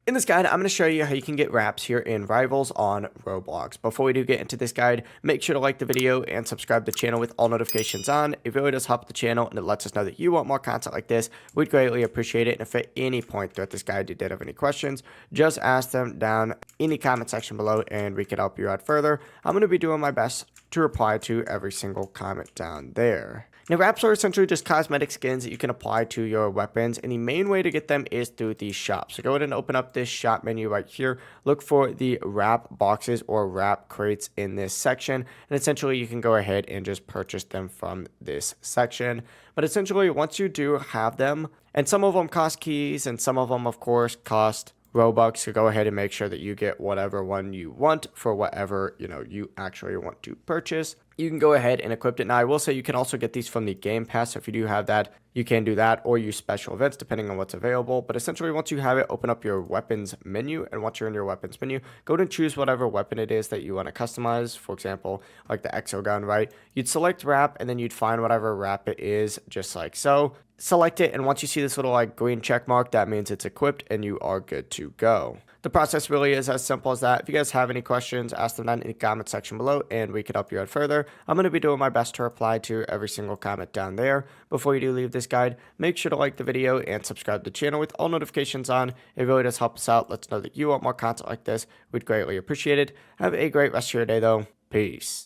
In this guide, I'm going to show you how you can get wraps here in Rivals on Roblox. Before we do get into this guide, make sure to like the video and subscribe to the channel with all notifications on. It really does help the channel and it lets us know that you want more content like this. We'd greatly appreciate it. And if at any point throughout this guide you did have any questions, just ask them down in the comment section below and we can help you out further. I'm going to be doing my best to reply to every single comment down there. Now, wraps are essentially just cosmetic skins that you can apply to your weapons, and the main way to get them is through the shop. So go ahead and open up this shop menu right here. Look for the wrap boxes or wrap crates in this section, and essentially you can go ahead and just purchase them from this section. But essentially, once you do have them, and some of them cost keys, and some of them, of course, cost Robux, so go ahead and make sure that you get whatever one you want for whatever you actually want to purchase. You can go ahead and equip it. Now, I will say you can also get these from the Game Pass. So if you do have that, you can do that or use special events depending on what's available. But essentially, once you have it, open up your weapons menu. And once you're in your weapons menu, go and choose whatever weapon it is that you want to customize. For example, like the exo gun, right? You'd select wrap and then you'd find whatever wrap it is, just like so. Select it, and once you see this little green check mark, that means it's equipped and you are good to go. The process really is as simple as that. If you guys have any questions, ask them down in the comment section below and we can help you out further. I'm going to be doing my best to reply to every single comment down there. Before you do leave this guide, make sure to like the video and subscribe to the channel with all notifications on. It really does help us out. Let's know that you want more content like this. We'd greatly appreciate it. Have a great rest of your day though. Peace.